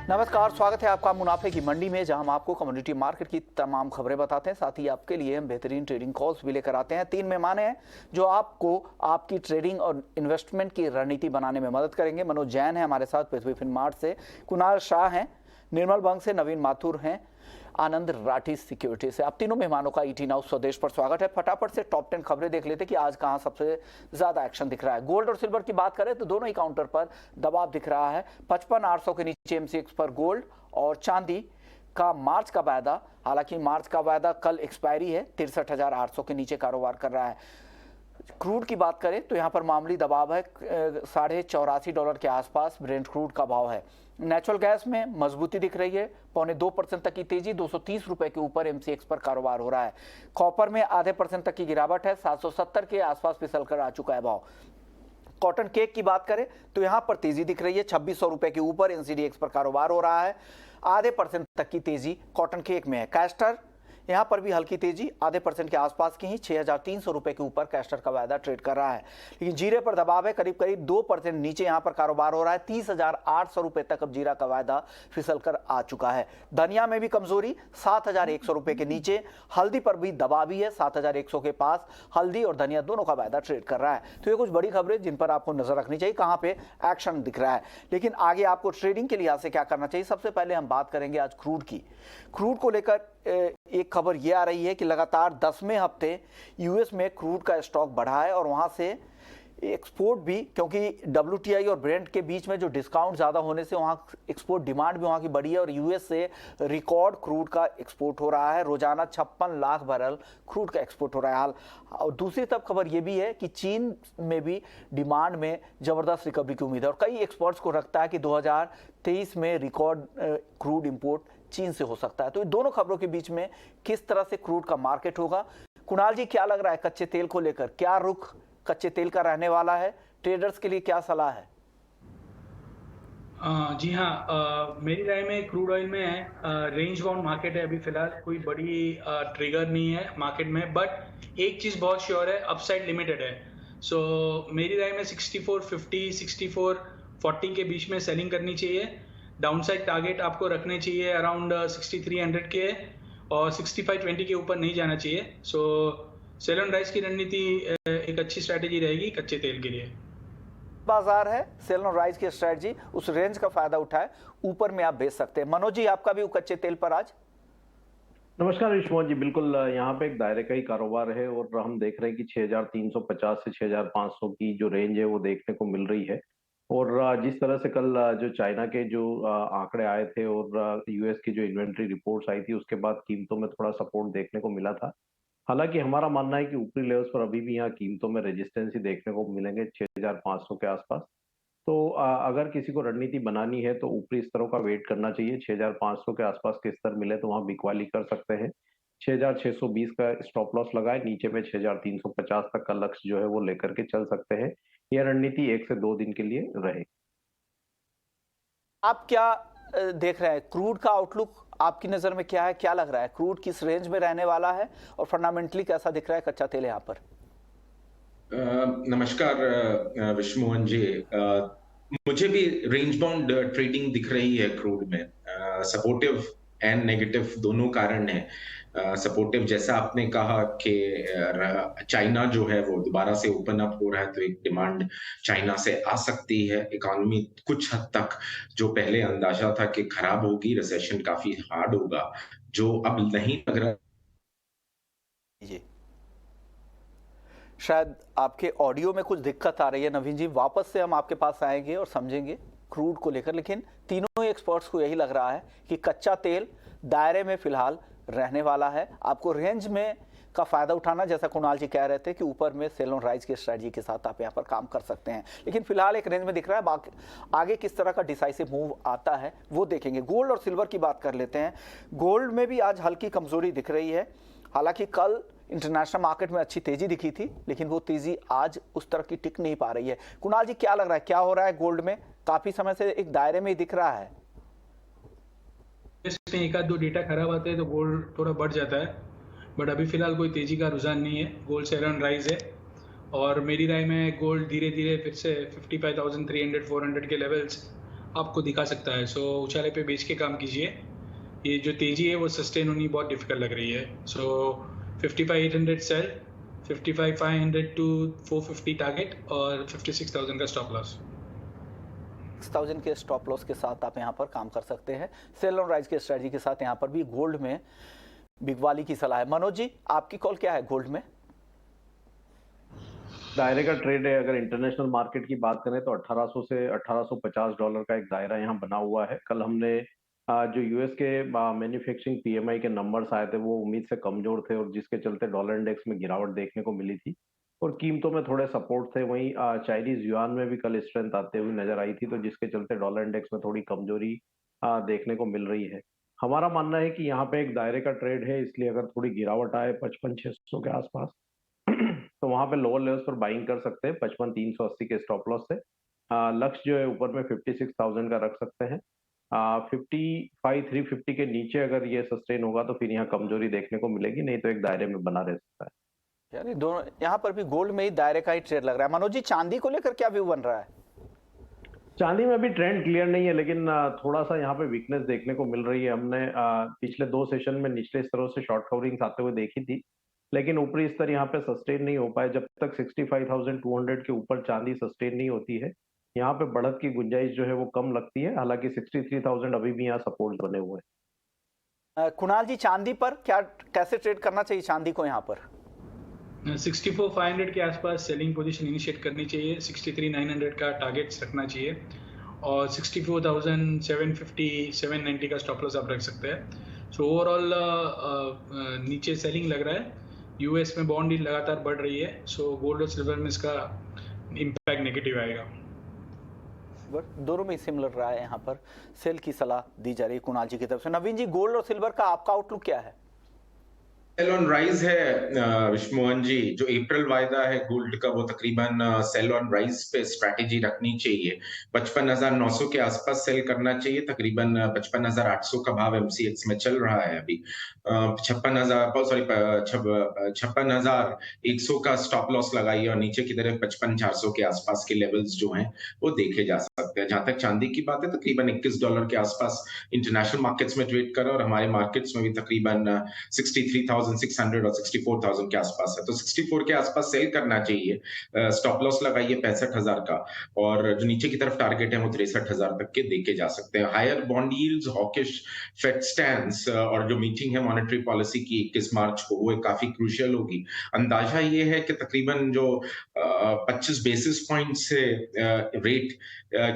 नमस्कार, स्वागत है आपका मुनाफे की मंडी में, जहां हम आपको कम्युनिटी मार्केट की तमाम खबरें बताते हैं। साथ ही आपके लिए हम बेहतरीन ट्रेडिंग कॉल्स भी लेकर आते हैं। 3 मेहमान हैं जो आपको आपकी ट्रेडिंग और इन्वेस्टमेंट की रणनीति बनाने में मदद करेंगे। मनोज जैन है हमारे साथ पृथ्वी फिनमार्ट से, कुणाल शाह हैं निर्मल बंग से, नवीन माथुर हैं आनंद राठी सिक्योरिटी से। आप तीनों मेहमानों का ईटी नाउ स्वदेश पर स्वागत है। फटाफट से टॉप 10 खबरें देख लेते कि आज कहां सबसे ज्यादा एक्शन दिख रहा है। गोल्ड और सिल्वर की बात करें तो दोनों ही काउंटर पर दबाव दिख रहा है। 55,800 के नीचे एमसीएक्स पर गोल्ड और चांदी का मार्च का वायदा, हालांकि मार्च का वायदा कल एक्सपायरी है, 63,800 के नीचे कारोबार कर रहा है। क्रूड की बात करें तो यहां पर मामूली दबाव है, $84.5 के आसपास ब्रेंट क्रूड का भाव है। नेचुरल गैस में मजबूती दिख रही है, 0.25% तक की तेजी, 230 रुपए के ऊपर एमसीएक्स पर कारोबार हो रहा है। कॉपर में आधे % तक की गिरावट है, 770 के आसपास फिसल कर आ चुका है भाव। कॉटन केक की बात करें तो यहां पर तेजी दिख रही है, 2600 रुपए के ऊपर एनसीडीएक्स पर कारोबार हो रहा है। आधे % तक की तेजी कॉटन केक में है। कैस्टर यहां पर भी हल्की तेजी, आधे % के आसपास की ही, 6,300 रुपए के ऊपर कैस्टर का वायदा ट्रेड कर रहा है। लेकिन जीरे पर दबाव है, करीब 2% नीचे यहां पर कारोबार हो रहा है। 30,800 रुपए तक अब जीरा का वायदा फिसल कर आ चुका है। धनिया में भी कमजोरी, 7,100 रुपए के नीचे। हल्दी पर भी दबाव ही है, 7,100 के पास हल्दी और धनिया दोनों का वायदा ट्रेड कर रहा है। तो ये कुछ बड़ी खबरें जिन पर आपको नजर रखनी चाहिए, कहां पे एक्शन दिख रहा है। लेकिन आगे आपको ट्रेडिंग के लिहाज से क्या करना चाहिए, सबसे पहले हम बात करेंगे आज क्रूड की। क्रूड को लेकर एक खबर यह आ रही है कि लगातार 10वें हफ्ते यूएस में क्रूड का स्टॉक बढ़ा है और वहां से एक्सपोर्ट भी, क्योंकि डब्ल्यूटीआई और ब्रेंट के बीच में जो डिस्काउंट ज़्यादा होने से वहाँ एक्सपोर्ट डिमांड भी वहाँ की बढ़ी है और यूएस से रिकॉर्ड क्रूड का एक्सपोर्ट हो रहा है। रोजाना 56 लाख बैरल क्रूड का एक्सपोर्ट हो रहा है हाल। और दूसरी तरफ खबर ये भी है कि चीन में भी डिमांड में ज़बरदस्त रिकवरी की उम्मीद है और कई एक्सपर्ट्स को रखता है कि 2023 में रिकॉर्ड क्रूड इम्पोर्ट चीन से हो सकता है। तो इन दोनों खबरों के बीच में किस तरह से क्रूड का मार्केट होगा, कुणाल जी क्या लग रहा है कच्चे तेल को लेकर, क्या रुख कच्चे तेल का रहने वाला है, ट्रेडर्स के लिए क्या सलाह है? जी हाँ, मेरी राय में क्रूड ऑयल में रेंज बाउंड मार्केट है अभी फिलहाल, कोई बड़ी ट्रिगर नहीं है मार्केट में। बट एक चीज़ बहुत श्योर है, अपसाइड लिमिटेड है। सो मेरी राय में 6450 6440 के बीच में सेलिंग करनी चाहिए। डाउनसाइड टारगेट आपको रखने चाहिए अराउंड 6300 के, और 6520 के ऊपर नहीं जाना चाहिए। सो सेल एंड राइज की रणनीति एक अच्छी स्ट्रैटेजी रहेगी कच्चे तेल के लिए। बाजार है, सेल और राइज की स्ट्रेटजी, उस रेंज का फायदा उठाए, ऊपर में आप बेच सकते हैं। मनोज जी आपका भी कच्चे तेल पर आज? नमस्कार विश्वनाथ जी, बिल्कुल यहाँ पे एक दायरे का ही कारोबार है और हम देख रहे हैं कि 6,350 से 6,500 की जो रेंज है वो देखने को मिल रही है। और जिस तरह से कल जो चाइना के जो आंकड़े आए थे और यूएस की जो इन्वेंट्री रिपोर्ट्स आई थी, उसके बाद कीमतों में थोड़ा सपोर्ट देखने को मिला था। हालांकि हमारा मानना है कि ऊपरी लेवल्स पर अभी भी यहाँ कीमतों में रेजिस्टेंस ही देखने को मिलेंगे 6,500 के आसपास। तो अगर किसी को रणनीति बनानी है तो ऊपरी स्तरों का वेट करना चाहिए। 6,500 के आसपास के स्तर मिले तो वहां बिकवाली कर सकते हैं। 6,620 का स्टॉप लॉस लगाए, नीचे में 6,350 तक का लक्ष्य जो है वो लेकर के चल सकते हैं। यह रणनीति 1 से 2 दिन के लिए रहेगी। आप क्या देख रहे हैं, क्रूड का आउटलुक आपकी नजर में क्या है, क्या लग रहा है, क्रूड किस रेंज में रहने वाला है और फंडामेंटली कैसा दिख रहा है कच्चा तेल यहाँ पर? नमस्कार विश्वमोहन जी, मुझे भी रेंज बाउंड ट्रेडिंग दिख रही है क्रूड में। सपोर्टिव एंड नेगेटिव दोनों कारण हैं। सपोर्टिव जैसा आपने कहा कि चाइना जो है वो दोबारा से ओपन अप हो रहा है, तो एक डिमांड चाइना से आ सकती है। इकोनॉमी कुछ हद तक जो पहले अंदाजा था कि खराब होगी, रिसेशन काफी हार्ड होगा, जो अब नहीं लग रहा। जी, शायद आपके ऑडियो में कुछ दिक्कत आ रही है नवीन जी, वापस से हम आपके पास आएंगे और समझेंगे क्रूड को लेकर। लेकिन तीनों ही एक्सपर्ट्स को यही लग रहा है कि कच्चा तेल दायरे में फिलहाल रहने वाला है। आपको रेंज में का फायदा उठाना, जैसा कुणाल जी कह रहे थे कि ऊपर में सेल और राइज की स्ट्रेटजी के साथ आप यहाँ पर काम कर सकते हैं। लेकिन फिलहाल एक रेंज में दिख रहा है, बाकी आगे किस तरह का डिसाइसिव मूव आता है वो देखेंगे। गोल्ड और सिल्वर की बात कर लेते हैं। गोल्ड में भी आज हल्की कमजोरी दिख रही है, हालांकि कल इंटरनेशनल मार्केट में अच्छी तेजी दिखी थी, लेकिन वो तेजी आज उस तरह की टिक नहीं पा रही है। कुणाल जी क्या लग रहा है, क्या हो रहा है गोल्ड में? काफी समय से एक दायरे में ही दिख रहा है। इसमें एक आध दो डेटा खराब आते हैं तो गोल्ड थोड़ा बढ़ जाता है, बट अभी फिलहाल कोई तेजी का रुझान नहीं है। गोल्ड सेल ऑन राइज है और मेरी राय में गोल्ड धीरे धीरे फिर से 55,300 400 के लेवल्स आपको दिखा सकता है। सो उछाले पे बेच के काम कीजिए। ये जो तेजी है वो सस्टेन होनी बहुत डिफिकल्ट लग रही है। सो 55,800 सेल, 55,500 टू 450 टारगेट और 56,000 का स्टॉप लॉस। 6,000 के स्टॉप लॉस के साथ आप यहां पर काम कर सकते हैं। सेल ऑन राइज के स्ट्रेटजी के साथ यहां पर भी गोल्ड में बिगवाली की सलाह है। मनोज जी, आपकी कॉल क्या है गोल्ड में? दायरे का ट्रेड है। अगर इंटरनेशनल मार्केट की बात करें तो 1800 से $1850 का एक दायरा यहाँ बना हुआ है। कल हमने जो यूएस के मैन्युफैक्चरिंग पीएमआई के नंबर्स आए थे वो उम्मीद से कमजोर थे और जिसके चलते डॉलर इंडेक्स में गिरावट देखने को मिली थी और कीमतों में थोड़े सपोर्ट थे। वहीं चाइनीज युआन में भी कल स्ट्रेंथ आते हुए नजर आई थी, तो जिसके चलते डॉलर इंडेक्स में थोड़ी कमजोरी देखने को मिल रही है। हमारा मानना है कि यहाँ पे एक दायरे का ट्रेड है, इसलिए अगर थोड़ी गिरावट आए 55,600 के आसपास तो वहां पे लोअर लेवल्स पर बाइंग कर सकते हैं 55,380 के स्टॉप लॉस से। लक्ष्य जो है ऊपर में 56,000 का रख सकते हैं। 55,350 के नीचे अगर ये सस्टेन होगा तो फिर यहाँ कमजोरी देखने को मिलेगी, नहीं तो एक दायरे में बना रह सकता है। यानी दोनों यहाँ पर भी गोल्ड में ही दायरे का ही ट्रेड लग रहा है। मनोज जी, चांदी को लेकर क्या व्यू बन रहा है? चांदी में भी ट्रेंड क्लियर नहीं है, लेकिन थोड़ा सा यहाँ पे वीकनेस देखने को मिल रही है। हमने पिछले 2 सेशन में निचले स्तरों से शॉर्ट कवरिंग आते हुए देखी थी, लेकिन ऊपरी स्तर यहाँ पे सस्टेन नहीं हो पाए। जब तक 65,200 के ऊपर चांदी सस्टेन नहीं होती है, यहाँ पे बढ़त की गुंजाइश जो है वो कम लगती है। हालांकि 63,000 अभी भी यहाँ सपोर्ट बने हुए हैं। कुणाल जी, चांदी पर क्या कैसे ट्रेड करना चाहिए चांदी को यहाँ पर? 64,500 के आसपास सेलिंग पोजीशन इनिशिएट करनी चाहिए। 63,900 का टारगेट्स रखना चाहिए और 64,750 790 का स्टॉप लॉस आप रख सकते हैं। सो ओवरऑल नीचे सेलिंग लग रहा है। यूएस में बॉन्ड यील्ड लगातार बढ़ रही है, सो गोल्ड और सिल्वर में इसका इम्पैक्ट नेगेटिव आएगा। दोनों में सिमिलर रहा है। यहाँ पर सेल की सलाह दी जा रही है कुणाल जी की तरफ से। नवीन जी, गोल्ड और सिल्वर का आपका आउटलुक क्या है? सेल ऑन राइज है विश्वमोहन जी। जो अप्रैल वायदा है गोल्ड का वो तकरीबन सेल ऑन राइज पे स्ट्रैटेजी रखनी चाहिए। 55,900 के आसपास सेल करना चाहिए। तकरीबन 55,800 का भाव एमसीएक्स में चल रहा है अभी। 56,100 का स्टॉप लॉस लगाइए और नीचे की तरफ 55,400 के आसपास के लेवल्स जो हैं वो देखे जा सकते हैं। जहां तक चांदी की बात है, तकरीबन $21 के आसपास इंटरनेशनल मार्केट्स में ट्रेड कर रहा है और हमारे मार्केट्स में भी तकरीबन 63,600 और 64,000 के आसपास है। तो 64 के आसपास सेल करना चाहिए। स्टॉप लॉस लगाइए 65,000 का और जो नीचे की तरफ टारगेट है वो 63,000 तक के देखे जा सकते हैं। Higher bond yields, hawkish Fed stance और जो मीटिंग है मॉनेटरी पॉलिसी की 21 मार्च को, वो काफी क्रूशियल होगी। अंदाजा ये है कि तकरीबन जो 25 बेसिस पॉइंट से रेट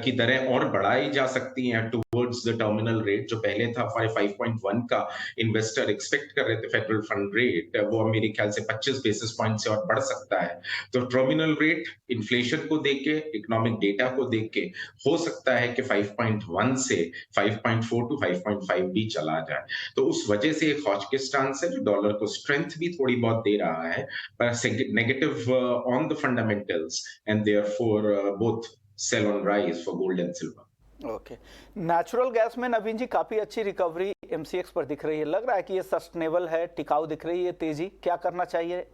की दरें और बढ़ाई जा सकती हैं टुवर्ड्स द टर्मिनल रेट। जो पहले था 5.1 का इन्वेस्टर एक्सपेक्ट कर रहे थे फेडरल फंड रेट, वो मेरे ख्याल से 25 बेसिस पॉइंट से और बढ़ सकता है। तो टर्मिनल रेट इन्फ्लेशन को देख के, इकोनॉमिक डेटा को देख के हो सकता है कि 5.1 से 5.4 टू 5.5 भी चला जाए। तो उस वजह से एक हॉचकिस स्टांस है जो डॉलर को स्ट्रेंथ भी थोड़ी बहुत दे रहा है, पर negative on the fundamentals and therefore both sell on rise for gold and silver. Okay. Natural gas में नवीन जी काफी अच्छी रिकवरी एमसीएक्स पर दिख रही है। लग रहा है कि ये सस्टेनेबल है, टिकाऊ दिख रही है तेजी। क्या करना चाहिए?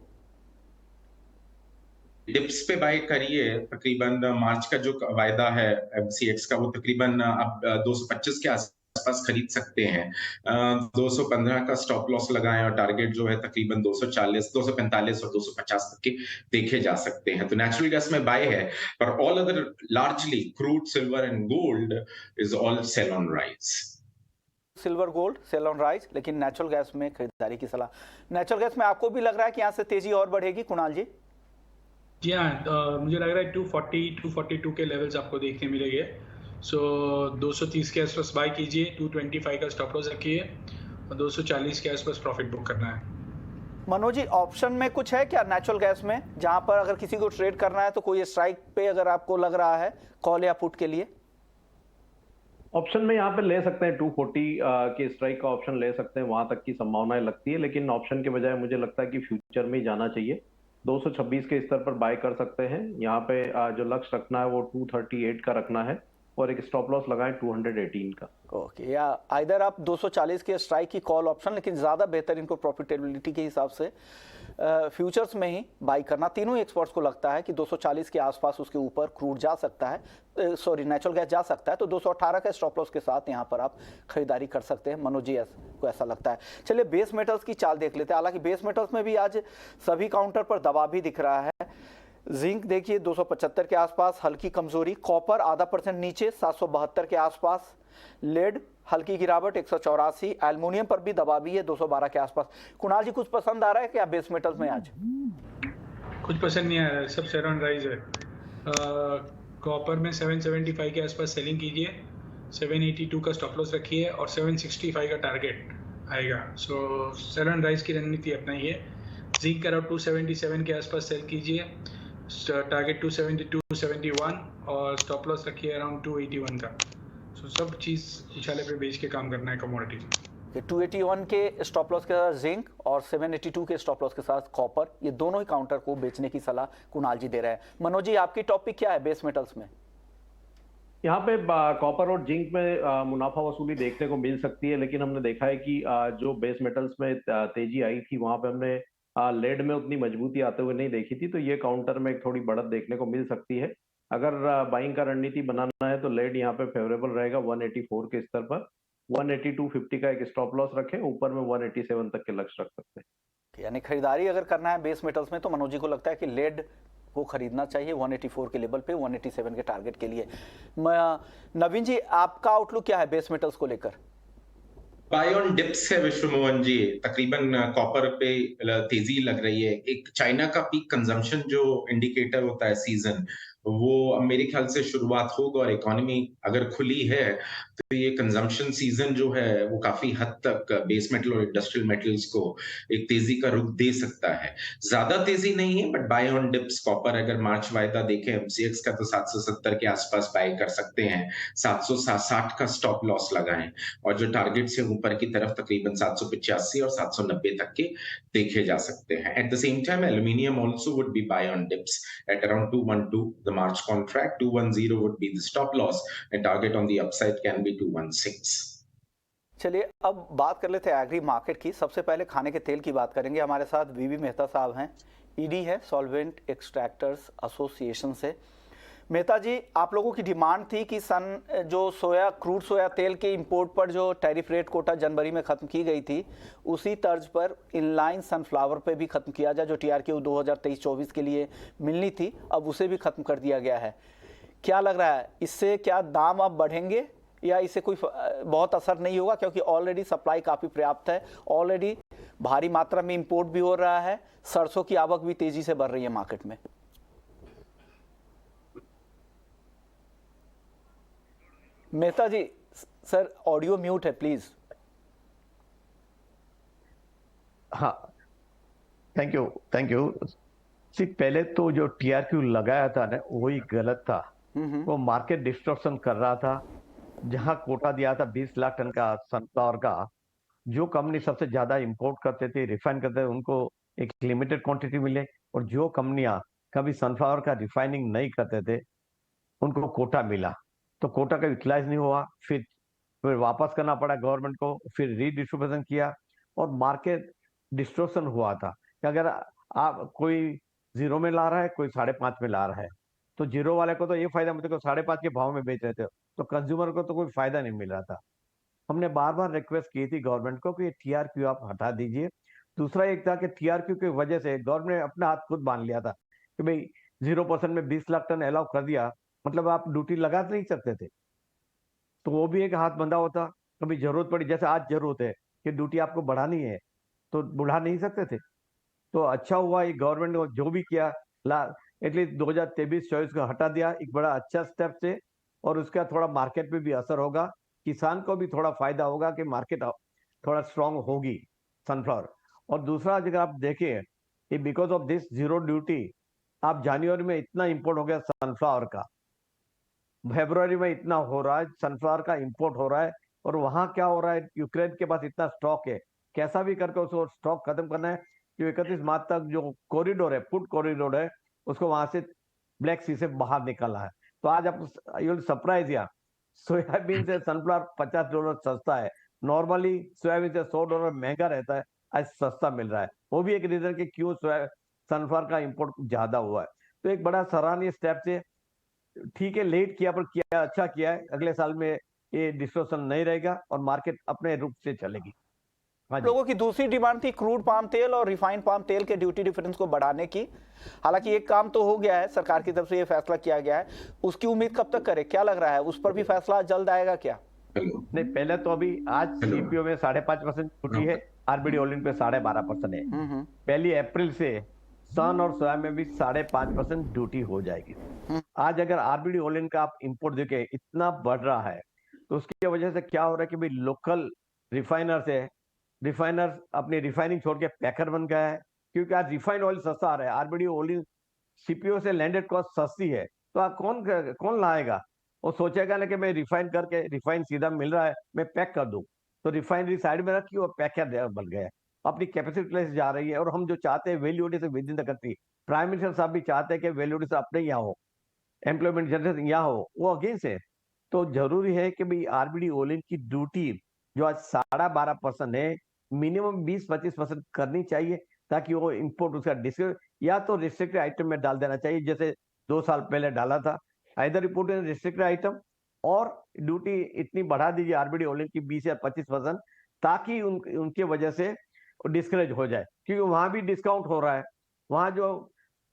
डिप्स पे बाय करिए। तकरीबन मार्च का जो वायदा है एमसीएक्स का वो तकरीबन अब 225 के आसपास खरीद सकते हैं। 215 का स्टॉप लॉस लगाएं और टारगेट जो है तकरीबन 240, 245 और 250 तक के देखे जा सकते हैं। तो नेचुरल गैस में बाय है, पर all other largely crude, silver and gold is all sell on rise. Silver gold sell on rise, लेकिन नेचुरल गैस में खरीदारी की सलाह। नेचुरल गैस में आपको भी लग रहा है कि यहाँ से तेजी और बढ़ेगी कुणाल जी? जी हाँ, मुझे लग रहा है 240 242 के लेवल्स आपको देखने मिलेंगे। सो 230 के आसपास बाय कीजिए, 225 का स्टॉप लॉस रखिए और 240 के आसपास प्रॉफिट बुक करना है। मनोज जी, ऑप्शन में कुछ है क्या नेचुरल गैस में, जहां पर अगर किसी को ट्रेड करना है तो कोई स्ट्राइक पे अगर आपको लग रहा है कॉल या पुट के लिए? ऑप्शन में यहाँ पे ले सकते हैं 240 के स्ट्राइक का ऑप्शन ले सकते हैं, वहां तक की संभावनाएं लगती है। लेकिन ऑप्शन के बजाय मुझे लगता है कि फ्यूचर में ही जाना चाहिए। 226 के स्तर पर बाय कर सकते हैं। यहाँ पे जो लक्ष्य रखना है वो 238 का रखना है और एक स्टॉप लॉस लगाएं 218 का। ओके, या आइदर आप 240 के स्ट्राइक की कॉल ऑप्शन, लेकिन ज़्यादा बेहतर इनको प्रॉफिटेबिलिटी के हिसाब से फ्यूचर्स में ही बाई करना। तीनों एक्सपर्ट्स को लगता है कि 240 के आसपास उसके ऊपर क्रूड जा सकता है, सॉरी नेचुरल गैस जा सकता है, तो 218 का स्टॉप लॉस के साथ यहाँ पर आप खरीदारी कर सकते हैं। मनोज जी को ऐसा लगता है। चलिए बेस मेटल्स की चाल देख लेते हैं। हालांकि बेस मेटल्स में भी आज सभी काउंटर पर दबाव भी दिख रहा है। जिंक देखिए 275 के आसपास हल्की कमजोरी, कॉपर आधा % नीचे 772 के आसपास, लेड हल्की गिरावट 184, एल्युमिनियम पर भी दबाव भी है 212 के आसपास। कुणाल जी कुछ पसंद आ रहा है क्या बेस मेटल्स में आज? कुछ पसंद नहीं आ रहा है, सब सेल राइज है। कॉपर में 775 के आसपास सेलिंग कीजिए, 782 का स्टॉप लॉस रखिए और 765 का टारगेट आएगा। सो सेल एंड राइज की रणनीति अपनाइए। जिंक अराउंड 277 के आसपास सेल कीजिए, टारगेट 272 271 और स्टॉप लॉस रखिए अराउंड 281 का। सो सब चीज़ उछाले पे बेच के काम करना है कमोडिटी। 281 के स्टॉप लॉस के साथ जिंक और 782 के स्टॉप लॉस के साथ कॉपर, ये दोनों ही काउंटर को बेचने की सलाह कुणाल जी दे रहे हैं। मनोज जी आपकी टॉपिक क्या है बेस मेटल्स में? यहाँ पे कॉपर और जिंक में मुनाफा वसूली देखने को मिल सकती है, लेकिन हमने देखा है कि जो बेस मेटल्स में तेजी आई थी वहां पे हमने लेड में उतनी मजबूती आते हुए नहीं देखी थी, तो ये काउंटर में एक थोड़ी बढ़त देखने को मिल सकती है। अगर बाइंग का रणनीति बनाना है तो लेड यहाँ पे फेवरेबल रहेगा 184 के स्तर पर। 182.50 का एक स्टॉप लॉस रखें, ऊपर में 187 तक के लक्ष्य रख सकते हैं। यानी खरीदारी अगर करना है बेस मेटल्स में तो मनोज जी को लगता है कि लेड को खरीदना चाहिए 184 के लेवल पे 187 के टारगेट के लिए। नवीन जी आपका आउटलुक क्या है बेस मेटल्स को लेकर? बाय ऑन डिप्स है विश्व मोहन जी। तकरीबन कॉपर पे तेजी लग रही है। एक चाइना का पीक कंजम्पशन जो इंडिकेटर होता है सीजन, वो मेरे ख्याल से शुरुआत होगा और इकोनॉमी अगर खुली है तो ये कंजम्पशन सीजन जो है वो काफी हद तक बेस मेटल और इंडस्ट्रियल मेटल्स को एक तेजी का रुख दे सकता है। ज्यादा तेजी नहीं है but by on dips. Copper अगर मार्च वायदा देखें एमसीएक्स का तो 770 के आसपास बाय कर सकते हैं। 760 का स्टॉप लॉस लगाएं और जो टारगेट से ऊपर की तरफ तकरीबन 785 और 790 तक के देखे जा सकते हैं। At the same time aluminium also would be buy on dips at around 212 the March contract. 210 would be the stop loss and target on the upside can be 216। चलिए अब बात कर लेते हैं एग्री मार्केट की। सबसे पहले खाने के तेल की बात करेंगे। हमारे साथ वीवी मेहता साहब हैं, ईडी है सॉल्वेंट एक्सट्रैक्टर्स एसोसिएशन से। मेहता जी आप लोगों की डिमांड थी कि जो क्रूड सोया तेल के इंपोर्ट पर जो टैरिफ रेट कोटा जनवरी में ख़त्म की गई थी, उसी तर्ज पर इनलाइन सनफ्लावर पे भी ख़त्म किया जाए। जो टीआरक्यू 2023-24 के लिए मिलनी थी अब उसे भी ख़त्म कर दिया गया है। क्या लग रहा है इससे क्या दाम अब बढ़ेंगे या इससे कोई बहुत असर नहीं होगा, क्योंकि ऑलरेडी सप्लाई काफ़ी पर्याप्त है, ऑलरेडी भारी मात्रा में इंपोर्ट भी हो रहा है, सरसों की आवक भी तेज़ी से बढ़ रही है मार्केट में? मेहता जी सर ऑडियो म्यूट है प्लीज। हाँ थैंक यू। पहले तो जो टीआरक्यू लगाया था ना वही गलत था। वो मार्केट डिस्टॉर्शन कर रहा था। जहां कोटा दिया था 20 लाख टन का सनफ्लावर का, जो कंपनी सबसे ज्यादा इंपोर्ट करते थे रिफाइन करते थे उनको एक लिमिटेड क्वांटिटी मिले, और जो कंपनियां कभी सनफ्लावर का रिफाइनिंग नहीं करते थे उनको कोटा मिला। तो कोटा का यूटिलाइज नहीं हुआ, फिर वापस करना पड़ा गवर्नमेंट को, फिर रीडिस्ट्रीब्यूशन किया और मार्केट डिस्टॉर्शन हुआ था कि अगर आप कोई 0 में ला रहा है, कोई 5.5 में ला रहा है, तो 0 वाले को तो ये फायदा मिलता है, 5.5 के भाव में बेच रहे थे, तो कंज्यूमर को तो कोई फायदा नहीं मिल रहा था। हमने बार बार रिक्वेस्ट की थी गवर्नमेंट को कि टीआरक्यू आप हटा दीजिए। दूसरा एक था कि टीआरक्यू की वजह से गवर्नमेंट ने अपना हाथ खुद बांध लिया था कि भाई 0% में 20 लाख टन अलाउ कर दिया, मतलब आप ड्यूटी लगा नहीं सकते थे, तो वो भी एक हाथ बंधा होता। कभी जरूरत पड़ी, जैसे आज जरूरत है कि ड्यूटी आपको बढ़ानी है तो बढ़ा नहीं सकते थे। तो अच्छा हुआ ये गवर्नमेंट ने जो भी किया एटलीस्ट 2023-24 को हटा दिया, एक बड़ा अच्छा स्टेप से, और उसका थोड़ा मार्केट पे भी असर होगा, किसान को भी थोड़ा फायदा होगा कि मार्केट थोड़ा स्ट्रांग होगी सनफ्लावर। और दूसरा अगर आप देखें because of this zero duty, आप जनवरी में इतना इंपोर्ट हो गया सनफ्लावर का, फरवरी में इतना हो रहा है, सनफ्लावर का इंपोर्ट हो रहा है, और वहां क्या हो रहा है, यूक्रेन के पास इतना स्टॉक है, कैसा भी करके उसको स्टॉक खत्म करना है कि 31 मार्च तक जो कॉरिडोर है, फूड कॉरिडोर है, उसको वहां से ब्लैक सी से बाहर निकालना है। तो आज आप यू विल सरप्राइज या सोयाबीन से सनफ्लावर $50 सस्ता है। नॉर्मली सोयाबीन से $100 महंगा रहता है, आज सस्ता मिल रहा है। वो भी एक रीजन कि क्यों सनफ्लावर का इंपोर्ट ज्यादा हुआ है। तो एक बड़ा सराहनीय स्टेप से, ठीक है लेट किया पर किया, अच्छा किया है। अगले साल में ये डिस्टॉर्शन नहीं रहेगा और मार्केट अपने रूप से चलेगी। हाँ जी। लोगों की दूसरी डिमांड थी क्रूड पाम तेल और रिफाइंड पाम तेल के ड्यूटी डिफरेंस को बढ़ाने की। हालांकि एक काम तो हो गया है, सरकार की तरफ से ये फैसला किया गया है, उसकी उम्मीद कब तक करें, क्या लग रहा है, उस पर भी फैसला जल्द आएगा क्या? नहीं, पहले तो अभी आज सीपीओ में 5.5% ड्यूटी है, आरबीडी ऑल इन पे 12.5% है। 1 अप्रैल से सन और सोया में भी 5.5% ड्यूटी हो जाएगी। आज अगर आरबीडी ऑल इन का आप इंपोर्ट देखें इतना बढ़ रहा है, तो उसकी वजह से क्या हो रहा है कि भाई लोकल रिफाइनर्स अपनी रिफाइनिंग छोड़ के पैकर बन गया है, क्योंकि आज रिफाइंड ऑयल सस्ता आ रहा है। आरबीडी ऑल इन सीपीओ से लैंडेड कॉस्ट सस्ती है, तो आप कौन लाएगा? वो सोचेगा ना कि मैं रिफाइन करके, रिफाइन सीधा मिल रहा है, मैं पैक कर दूं। तो रिफाइनरी साइड में रखी और पैकर बन गया है, अपनी कैपेसिटी जा रही है। और हम जो चाहते हैं value addition within the country, prime minister साहब भी चाहते हैं कि वैल्यू एडिशन अपने यहाँ हो, एम्प्लॉयमेंट जनरेशन यहाँ हो, वो अगेंस्ट है। तो जरूरी है कि भाई आरबीडी ऑल इन की ड्यूटी जो आज 12.5% है, मिनिमम 20-25% करनी चाहिए, ताकि वो इंपोर्ट उसका या तो रिस्ट्रिक्टेड आइटम में डाल देना चाहिए, जैसे 2 साल पहले डाला था। आइदर रिपोर्ट इन रिस्ट्रिक्टेड आइटम और ड्यूटी इतनी बढ़ा दीजिए आरबीडी ऑल इन की 20 या 25%, ताकि उनके वजह से डिस्करेज हो जाए, क्योंकि वहां भी डिस्काउंट हो रहा है। वहां जो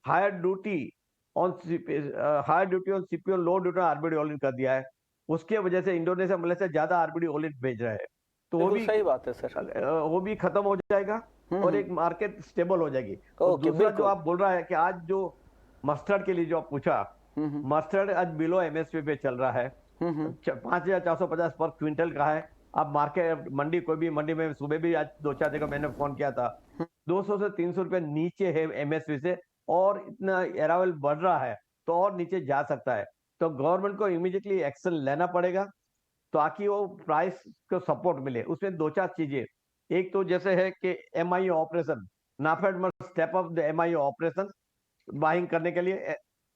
higher duty on CPO, low duty RBD olein कर दिया है, उसके वजह से इंडोनेशिया मलेशिया ज्यादा आरबीडी ऑल इन भेज रहा है। तो वो भी सही बात है सर, वो भी खत्म हो जाएगा और एक मार्केट स्टेबल हो जाएगी। और दूसरा जो आप बोल रहा है कि आज जो मस्टर्ड के लिए जो आप पूछा, मस्टर्ड आज बिलो एमएसपी पे चल रहा है, 5,450 पर क्विंटल का है। अब मार्केट मंडी, कोई भी मंडी में सुबह भी आज 2-4 जगह मैंने फोन किया था, 200 से 300 रुपए नीचे है एमएसपी से, और इतना अरावल बढ़ रहा है तो और नीचे जा सकता है। तो गवर्नमेंट को इमीडिएटली एक्शन लेना पड़ेगा ताकि वो प्राइस को सपोर्ट मिले। उसमें 2-4 चीजें, एक तो जैसे है कि MIO operation, NAFED must step up the MIO operation buying करने के लिए।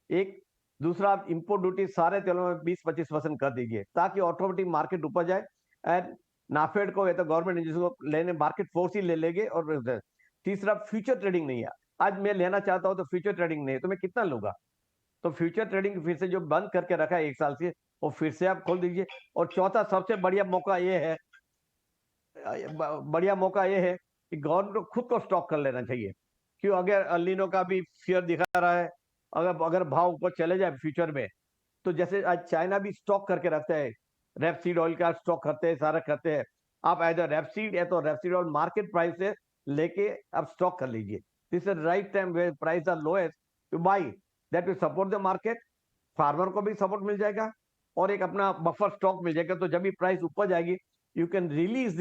एक दूसरा, आप इंपोर्ट ड्यूटी सारे तेलों में 20-25% कर दीजिए, ताकि ऑटोमेटिक मार्केट ऊपर जाए। एंड नाफेड को या तो गवर्नमेंट एजेंसी को लेने, मार्केट फोर्स ही ले लेंगे। और तीसरा, फ्यूचर ट्रेडिंग नहीं है। आज मैं लेना चाहता हूं तो फ्यूचर ट्रेडिंग नहीं है, तो मैं कितना लूंगा? तो फ्यूचर ट्रेडिंग फिर से जो बंद करके रखा है 1 साल से, वो फिर से आप खोल दीजिए। और चौथा सबसे बढ़िया मौका ये है कि गवर्नमेंट को खुद को स्टॉक कर लेना चाहिए। क्यों? अगर अलिनो का भी फियर दिखा रहा है, अगर भाव ऊपर चले जाए फ्यूचर में, तो जैसे आज चाइना भी स्टॉक करके रखता है, रेपसीड ऑयल का स्टॉक करते हैं, सारा करते हैं। आप इधर रेपसीड या तो रेपसीड ऑयल मार्केट प्राइस से लेके आप स्टॉक कर लीजिए। This is right time where price are lowest to buy, that will support the market. Farmer को भी सपोर्ट मिल जाएगा और एक अपना बफर स्टॉक मिल जाएगा। तो जब भी प्राइस ऊपर जाएगी, you can release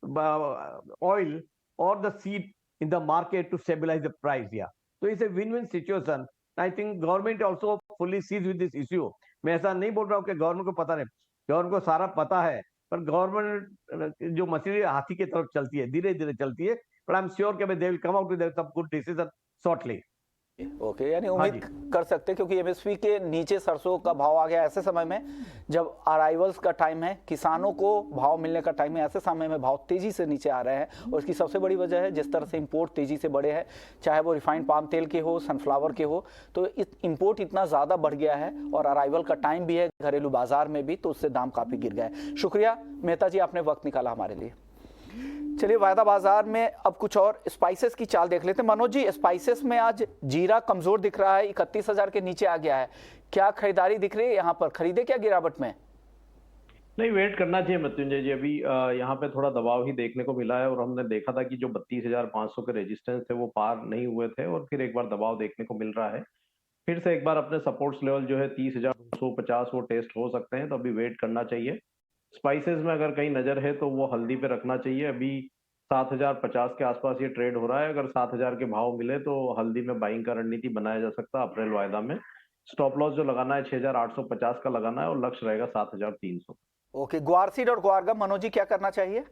the oil और the seed in the market to stabilize the price. Yeah, so it's a win-win situation. I think government also fully sees with this issue. मैं ऐसा नहीं बोल रहा हूँ कि गवर्नमेंट को पता नहीं, गवर्नमेंट को सारा पता है, पर गवर्नमेंट जो मशीनरी हाथी की तरफ चलती है, धीरे धीरे चलती है। but I'm sure कि they will come out with some good decision shortly. Okay, यानी उम्मीद कर सकते हैं, क्योंकि एमएसपी के नीचे सरसों का भाव आ गया ऐसे समय में जब अराइवल्स का टाइम है, किसानों को भाव मिलने का टाइम है, ऐसे समय में भाव तेजी से नीचे आ रहे हैं। और इसकी सबसे बड़ी वजह है जिस तरह से इंपोर्ट तेजी से बढ़े हैं, चाहे वो रिफाइंड पाम तेल के हो, सनफ्लावर के हो। तो इंपोर्ट इतना ज़्यादा बढ़ गया है और अराइवल का टाइम भी है घरेलू बाजार में भी, तो उससे दाम काफ़ी गिर गए। शुक्रिया मेहता जी, आपने वक्त निकाला हमारे लिए। चलिए वायदा बाजार में अब कुछ और स्पाइसेस की चाल देख लेते हैं। मनोज जी, स्पाइसेस में आज जीरा कमजोर दिख रहा है, 31,000 के नीचे आ गया है, क्या खरीदारी दिख रही है यहाँ पर? खरीदे क्या गिरावट में? नहीं, वेट करना चाहिए मृत्युंजय जी। अभी यहाँ पे थोड़ा दबाव ही देखने को मिला है और हमने देखा था कि जो 32,500 के रेजिस्टेंस थे वो पार नहीं हुए थे और फिर एक बार दबाव देखने को मिल रहा है। फिर से एक बार अपने सपोर्ट्स लेवल जो है 30,250 वो टेस्ट हो सकते हैं, तो अभी वेट करना चाहिए। स्पाइसेस में अगर कहीं नजर है तो वो हल्दी पे रखना चाहिए। अभी 7,050 के आसपास ये ट्रेड हो रहा है। अगर 7,000 के भाव मिले तो हल्दी में बाइंग का रणनीति बनाया जा सकता है अप्रैल वायदा में। स्टॉप लॉस जो लगाना है 6,850 का लगाना है और लक्ष्य रहेगा 7,300। ओके, ग्वार सीड और ग्वारगम मनोज जी क्या करना चाहिए?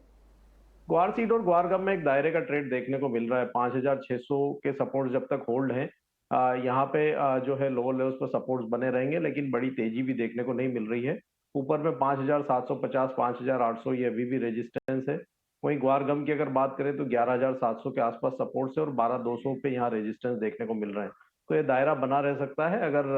ग्वार सीड और ग्वारगम में एक दायरे का ट्रेड देखने को मिल रहा है। 5,600 के सपोर्ट जब तक होल्ड है, यहाँ पे जो है लोअर लेवल्स पर सपोर्ट्स बने रहेंगे, लेकिन बड़ी तेजी भी देखने को नहीं मिल रही है। ऊपर में 5,750, 5,800 ये अभी भी रेजिस्टेंस है। वहीं ग्वारगम की अगर बात करें तो 11,700 के आसपास सपोर्ट है और 12,200 पे यहाँ रेजिस्टेंस देखने को मिल रहे हैं। तो ये दायरा बना रह सकता है। अगर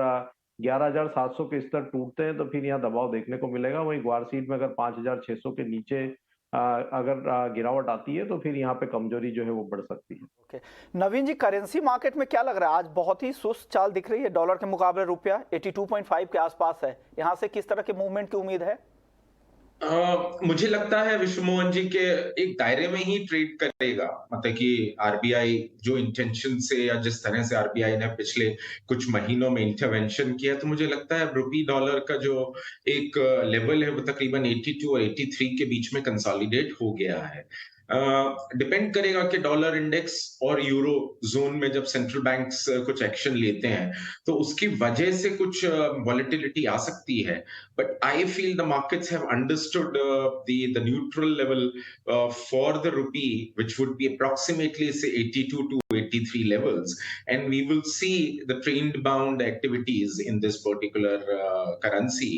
11,700 के स्तर टूटते हैं तो फिर यहाँ दबाव देखने को मिलेगा। वहीं ग्वारसीड में अगर 5,600 के नीचे अगर गिरावट आती है तो फिर यहाँ पे कमजोरी जो है वो बढ़ सकती है। ओके नवीन जी, करेंसी मार्केट में क्या लग रहा है? आज बहुत ही सुस्त चाल दिख रही है। डॉलर के मुकाबले रुपया 82.5 के आसपास है। यहाँ से किस तरह के मूवमेंट की उम्मीद है? मुझे लगता है विश्व मोहन जी के एक दायरे में ही ट्रेड करेगा। मतलब कि आरबीआई जो इंटेंशन से या जिस तरह से आरबीआई ने पिछले कुछ महीनों में इंटरवेंशन किया, तो मुझे लगता है रुपी डॉलर का जो एक लेवल है वो तकरीबन 82 और 83 के बीच में कंसोलिडेट हो गया है। डिपेंड करेगा कि डॉलर इंडेक्स और यूरो जोन में जब सेंट्रल बैंक्स कुछ एक्शन लेते हैं तो उसकी वजह से कुछ वॉलेटिलिटी आ सकती है। But I feel the markets have understood the neutral level for the rupee, which would be approximately say 82 to 83 levels, and we will see the trend-bound activities in this particular currency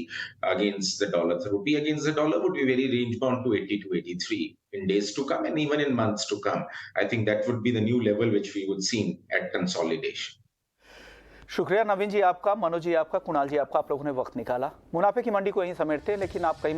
against the dollar. The rupee against the dollar would be very range-bound to 80 to 83 in days to come, and even in months to come. I think that would be the new level which we would see at consolidation. शुक्रिया नवीन जी आपका, मनोज जी आपका, कुणाल जी आपका, आप लोगों ने वक्त निकाला। मुनाफे की मंडी को यहीं समेटते हैं, लेकिन आप कई